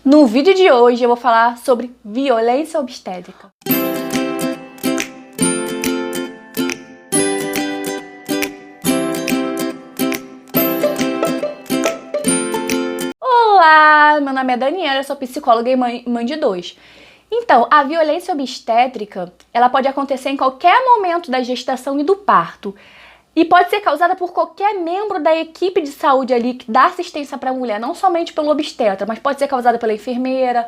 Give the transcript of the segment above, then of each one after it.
No vídeo de hoje eu vou falar sobre violência obstétrica. Olá, meu nome é Daniela, eu sou psicóloga e mãe de dois. Então, a violência obstétrica, ela pode acontecer em qualquer momento da gestação e do parto. E pode ser causada por qualquer membro da equipe de saúde ali que dá assistência para a mulher, não somente pelo obstetra, mas pode ser causada pela enfermeira,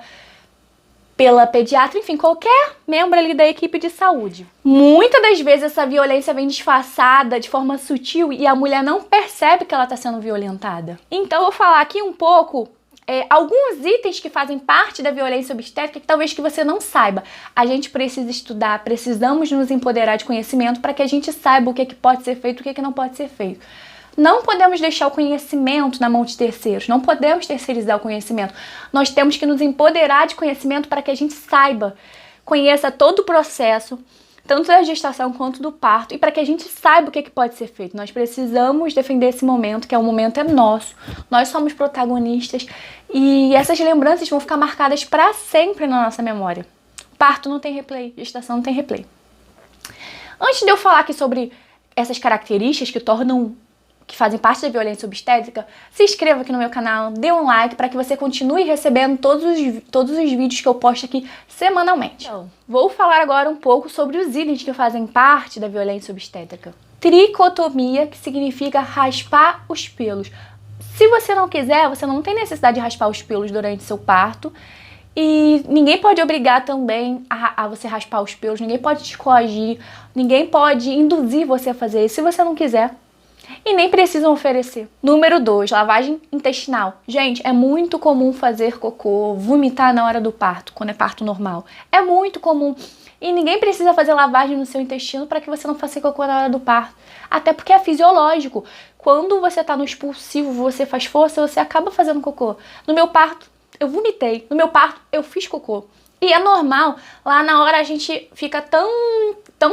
pela pediatra, enfim, qualquer membro ali da equipe de saúde. Muitas das vezes essa violência vem disfarçada de forma sutil e a mulher não percebe que ela está sendo violentada. Então eu vou falar aqui um pouco alguns itens que fazem parte da violência obstétrica que talvez que você não saiba. A gente precisa estudar, precisamos nos empoderar de conhecimento para que a gente saiba o que pode ser feito e o que não pode ser feito. Não podemos deixar o conhecimento na mão de terceiros, não podemos terceirizar o conhecimento. Nós temos que nos empoderar de conhecimento para que a gente saiba, conheça todo o processo, tanto da gestação quanto do parto, e para que a gente saiba o que pode ser feito. Nós precisamos defender esse momento, que é um momento nosso, nós somos protagonistas, e essas lembranças vão ficar marcadas para sempre na nossa memória. Parto não tem replay, gestação não tem replay. Antes de eu falar aqui sobre essas características que fazem parte da violência obstétrica, se inscreva aqui no meu canal, dê um like para que você continue recebendo todos os vídeos que eu posto aqui semanalmente. Então, vou falar agora um pouco sobre os itens que fazem parte da violência obstétrica. Tricotomia, que significa raspar os pelos. Se você não quiser, você não tem necessidade de raspar os pelos durante seu parto. E ninguém pode obrigar também a você raspar os pelos, ninguém pode te coagir, ninguém pode induzir você a fazer isso se você não quiser. E nem precisam oferecer. Número 2, lavagem intestinal. Gente, é muito comum fazer cocô, vomitar na hora do parto, quando é parto normal. É muito comum. E ninguém precisa fazer lavagem no seu intestino para que você não faça cocô na hora do parto. Até porque é fisiológico. Quando você está no expulsivo, você faz força, você acaba fazendo cocô. No meu parto, eu vomitei. No meu parto, eu fiz cocô. E é normal, lá na hora a gente fica tão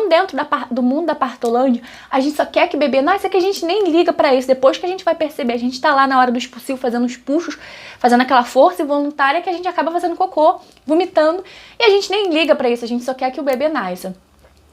dentro do mundo da partolândia, a gente só quer que o bebê nasça que a gente nem liga pra isso. Depois que a gente vai perceber, a gente tá lá na hora do expulsivo fazendo os puxos, fazendo aquela força involuntária que a gente acaba fazendo cocô, vomitando, e a gente nem liga pra isso, a gente só quer que o bebê nasça.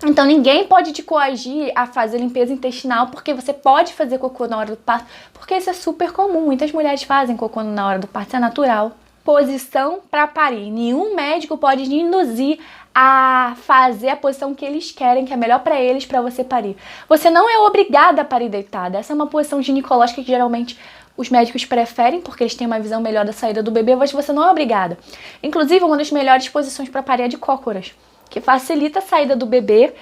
Então ninguém pode te coagir a fazer limpeza intestinal porque você pode fazer cocô na hora do parto, porque isso é super comum, muitas mulheres fazem cocô na hora do parto, isso é natural. Posição para parir. Nenhum médico pode te induzir a fazer a posição que eles querem, que é melhor para eles, para você parir. Você não é obrigada a parir deitada. Essa é uma posição ginecológica que geralmente os médicos preferem, porque eles têm uma visão melhor da saída do bebê, mas você não é obrigada. Inclusive, uma das melhores posições para parir é de cócoras, que facilita a saída do bebê.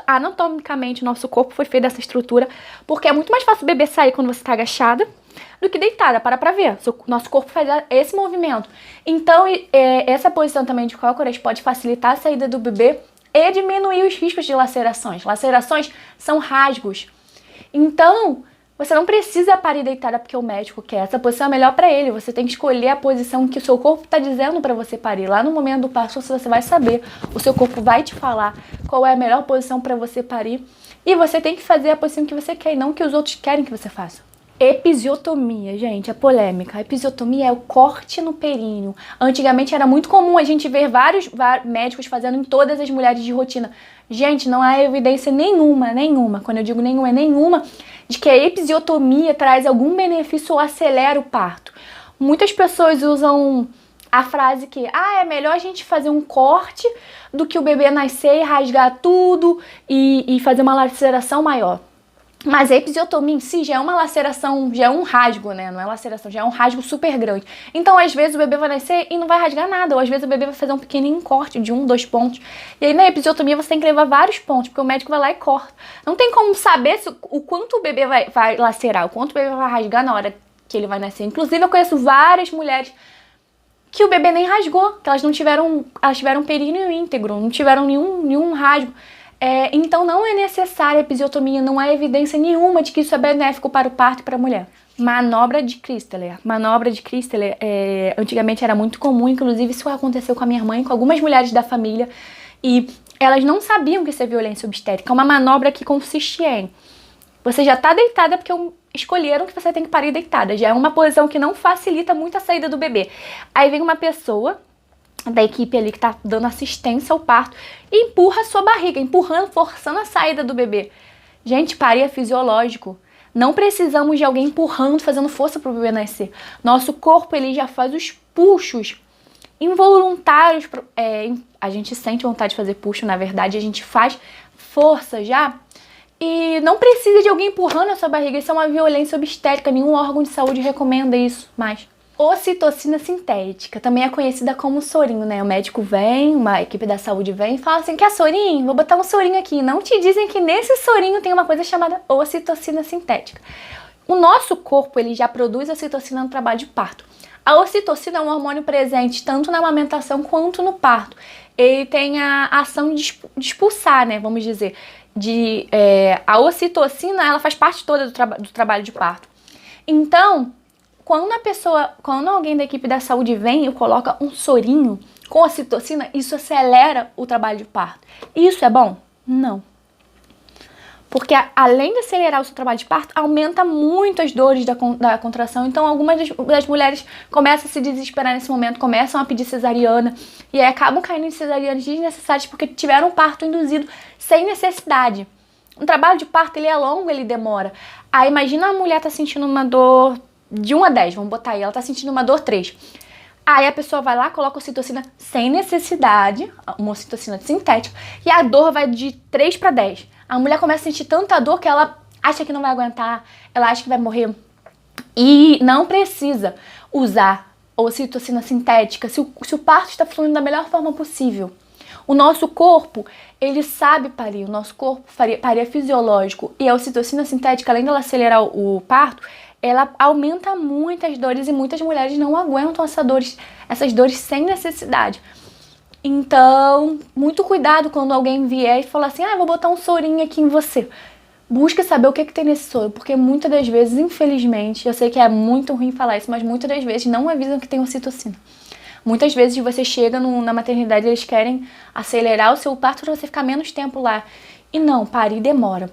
Anatomicamente, o nosso corpo foi feito dessa estrutura, porque é muito mais fácil o bebê sair quando você está agachada do que deitada, para ver. Nosso corpo faz esse movimento. Então, essa posição também de cócoras pode facilitar a saída do bebê e diminuir os riscos de lacerações. Lacerações são rasgos. Então, você não precisa parir deitada porque o médico quer. Essa posição é melhor para ele. Você tem que escolher a posição que o seu corpo está dizendo para você parir. Lá no momento do parto, você vai saber. O seu corpo vai te falar qual é a melhor posição para você parir. E você tem que fazer a posição que você quer e não que os outros querem que você faça. Episiotomia, gente, é polêmica. A episiotomia é o corte no períneo. Antigamente era muito comum a gente ver vários médicos fazendo em todas as mulheres de rotina. Gente, não há evidência nenhuma, quando eu digo nenhuma, é nenhuma, de que a episiotomia traz algum benefício ou acelera o parto. Muitas pessoas usam a frase que é melhor a gente fazer um corte do que o bebê nascer e rasgar tudo e fazer uma laceração maior. Mas a episiotomia em si já é uma laceração, já é um rasgo, né? Não é laceração, já é um rasgo super grande. Então, às vezes, o bebê vai nascer e não vai rasgar nada. Ou, às vezes, o bebê vai fazer um pequenininho corte de 1, 2 pontos. E aí, na episiotomia, você tem que levar vários pontos, porque o médico vai lá e corta. Não tem como saber o quanto o bebê vai lacerar, o quanto o bebê vai rasgar na hora que ele vai nascer. Inclusive, eu conheço várias mulheres que o bebê nem rasgou, que elas tiveram um períneo íntegro, não tiveram nenhum rasgo. Então não é necessária a episiotomia, não há evidência nenhuma de que isso é benéfico para o parto e para a mulher. Manobra de Christeler. Manobra de Christeler antigamente era muito comum, inclusive isso aconteceu com a minha mãe, com algumas mulheres da família, e elas não sabiam que isso é violência obstétrica. É uma manobra que consiste em Você já tá deitada porque escolheram que você tem que parir deitada. Já é uma posição que não facilita muito a saída do bebê. Aí vem uma pessoa da equipe ali que tá dando assistência ao parto e empurra a sua barriga, empurrando, forçando a saída do bebê. Gente, parir é fisiológico. Não precisamos de alguém empurrando, fazendo força pro bebê nascer. Nosso corpo, ele já faz os puxos involuntários. A gente sente vontade de fazer puxo, na verdade, a gente faz força já. E não precisa de alguém empurrando a sua barriga. Isso é uma violência obstétrica. Nenhum órgão de saúde recomenda isso mais. Ocitocina sintética, também é conhecida como sorinho, né? O médico vem, uma equipe da saúde vem e fala assim, quer sorinho? Vou botar um sorinho aqui. Não te dizem que nesse sorinho tem uma coisa chamada ocitocina sintética. O nosso corpo, ele já produz ocitocina no trabalho de parto. A ocitocina é um hormônio presente tanto na amamentação quanto no parto. Ele tem a ação de expulsar, né? Vamos dizer, a ocitocina, ela faz parte toda do trabalho de parto. Então, quando alguém da equipe da saúde vem e coloca um sorinho com ocitocina, isso acelera o trabalho de parto. Isso é bom? Não. Porque além de acelerar o seu trabalho de parto, aumenta muito as dores da contração. Então algumas das mulheres começam a se desesperar nesse momento, começam a pedir cesariana e aí acabam caindo em cesarianas desnecessárias porque tiveram um parto induzido sem necessidade. O trabalho de parto, ele é longo, ele demora. Aí imagina a mulher tá sentindo uma dor de 1 a 10, vamos botar aí, ela tá sentindo uma dor 3. Aí a pessoa vai lá, coloca ocitocina sem necessidade, uma ocitocina sintética, e a dor vai de 3 para 10. A mulher começa a sentir tanta dor que ela acha que não vai aguentar, ela acha que vai morrer. E não precisa usar ocitocina sintética se o parto está fluindo da melhor forma possível. O nosso corpo, ele sabe parir, o nosso corpo parir é fisiológico. E a ocitocina sintética, além dela acelerar o parto, ela aumenta muitas dores e muitas mulheres não aguentam essas dores sem necessidade. Então, muito cuidado quando alguém vier e falar assim, vou botar um sorinho aqui em você. Busque saber o que tem nesse soro, porque muitas das vezes, infelizmente, eu sei que é muito ruim falar isso, mas muitas das vezes não avisam que tem ocitocina. Muitas vezes você chega na maternidade e eles querem acelerar o seu parto para você ficar menos tempo lá. E não, parir demora.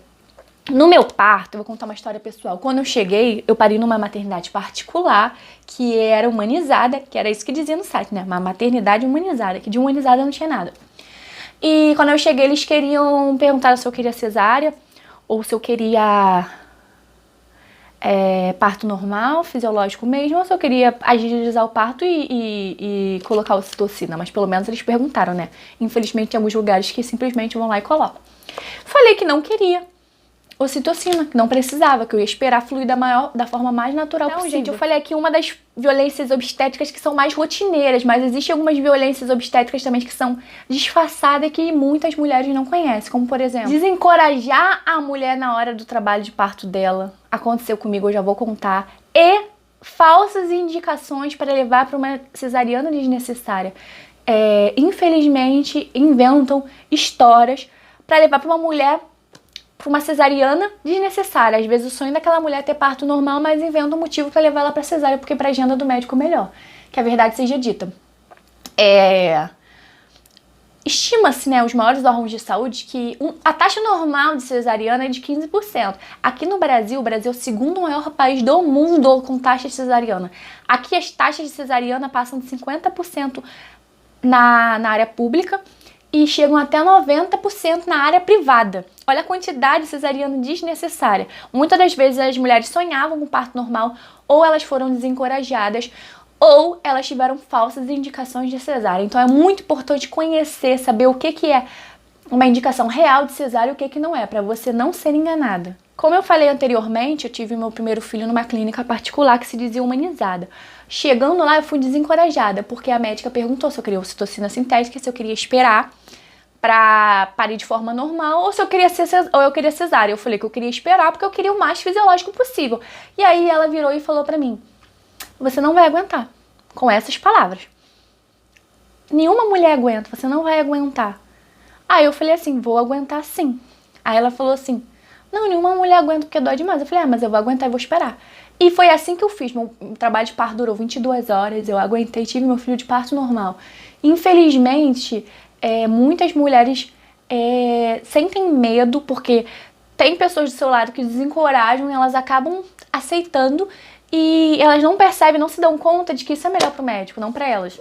No meu parto, eu vou contar uma história pessoal. Quando eu cheguei, eu pari numa maternidade particular, que era humanizada, que era isso que dizia no site, né? Uma maternidade humanizada, que de humanizada não tinha nada. E quando eu cheguei, eles queriam perguntar se eu queria cesárea, ou se eu queria parto normal, fisiológico mesmo, ou se eu queria agilizar o parto e colocar ocitocina. Mas pelo menos eles perguntaram, né? Infelizmente, tem alguns lugares que simplesmente vão lá e colocam. Falei que não queria ocitocina, que não precisava, que eu ia esperar fluir da forma mais natural possível. Gente, eu falei aqui uma das violências obstétricas que são mais rotineiras, mas existem algumas violências obstétricas também que são disfarçadas e que muitas mulheres não conhecem, como por exemplo, desencorajar a mulher na hora do trabalho de parto dela. Aconteceu comigo, eu já vou contar. E falsas indicações para levar para uma cesariana desnecessária. Infelizmente, inventam histórias para levar para uma mulher para uma cesariana desnecessária. Às vezes o sonho daquela mulher é ter parto normal, mas inventa um motivo para levar ela para cesárea, porque para agenda do médico melhor. Que a verdade seja dita. Estima-se, né, os maiores órgãos de saúde, que a taxa normal de cesariana é de 15%. Aqui no Brasil, o Brasil é o segundo maior país do mundo com taxa de cesariana. Aqui as taxas de cesariana passam de 50% na área pública e chegam até 90% na área privada. Olha a quantidade de cesariana desnecessária. Muitas das vezes as mulheres sonhavam com parto normal, ou elas foram desencorajadas, ou elas tiveram falsas indicações de cesárea. Então é muito importante conhecer, saber o que é uma indicação real de cesárea e o que não é, para você não ser enganada. Como eu falei anteriormente, eu tive meu primeiro filho numa clínica particular que se dizia humanizada. Chegando lá, eu fui desencorajada, porque a médica perguntou se eu queria ocitocina sintética, se eu queria esperar pra parir de forma normal, ou se eu queria cesárea. Eu falei que eu queria esperar, porque eu queria o mais fisiológico possível. E aí ela virou e falou pra mim, você não vai aguentar, com essas palavras. Nenhuma mulher aguenta, você não vai aguentar. Aí eu falei assim, vou aguentar sim. Aí ela falou assim, não, nenhuma mulher aguenta porque dói demais. Eu falei, mas eu vou aguentar e vou esperar. E foi assim que eu fiz. Meu trabalho de parto durou 22 horas, eu aguentei, tive meu filho de parto normal. Infelizmente, muitas mulheres sentem medo porque tem pessoas do seu lado que desencorajam e elas acabam aceitando e elas não percebem, não se dão conta de que isso é melhor pro médico, não pra elas.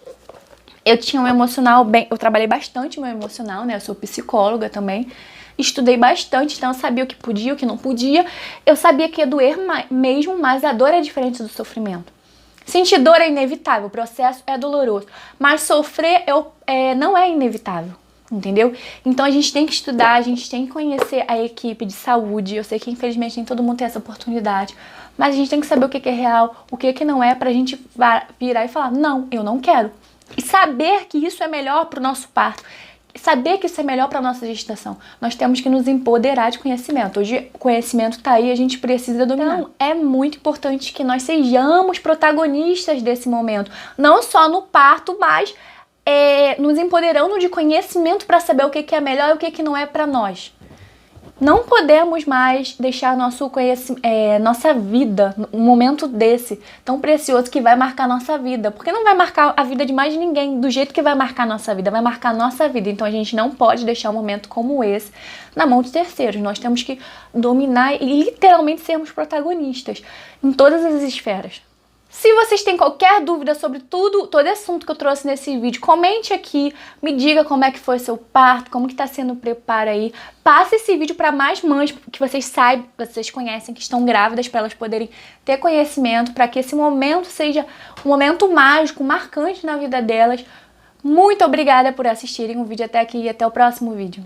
Eu tinha um emocional bem... Eu trabalhei bastante meu emocional, né? Eu sou psicóloga também. Estudei bastante, então eu sabia o que podia, o que não podia. Eu sabia que ia doer mesmo, mas a dor é diferente do sofrimento. Sentir dor é inevitável, o processo é doloroso. Mas sofrer não é inevitável, entendeu? Então a gente tem que estudar, a gente tem que conhecer a equipe de saúde. Eu sei que infelizmente nem todo mundo tem essa oportunidade. Mas a gente tem que saber o que é real, o que não é, pra gente virar e falar, não, eu não quero. E saber que isso é melhor pro nosso parto. Saber que isso é melhor para nossa gestação. Nós temos que nos empoderar de conhecimento. Hoje o conhecimento tá aí, a gente precisa dominar. Então, é muito importante que nós sejamos protagonistas desse momento. Não só no parto, mas nos empoderando de conhecimento para saber o que é melhor e o que não é para nós. Não podemos mais deixar nossa vida, um momento desse tão precioso que vai marcar nossa vida. Porque não vai marcar a vida de mais ninguém do jeito que vai marcar a nossa vida, vai marcar a nossa vida. Então a gente não pode deixar um momento como esse na mão de terceiros. Nós temos que dominar e literalmente sermos protagonistas em todas as esferas. Se vocês têm qualquer dúvida sobre todo assunto que eu trouxe nesse vídeo, comente aqui, me diga como é que foi seu parto, como que tá sendo o preparo aí. Passe esse vídeo para mais mães que vocês conhecem, que estão grávidas, para elas poderem ter conhecimento, para que esse momento seja um momento mágico, marcante na vida delas. Muito obrigada por assistirem o vídeo até aqui e até o próximo vídeo.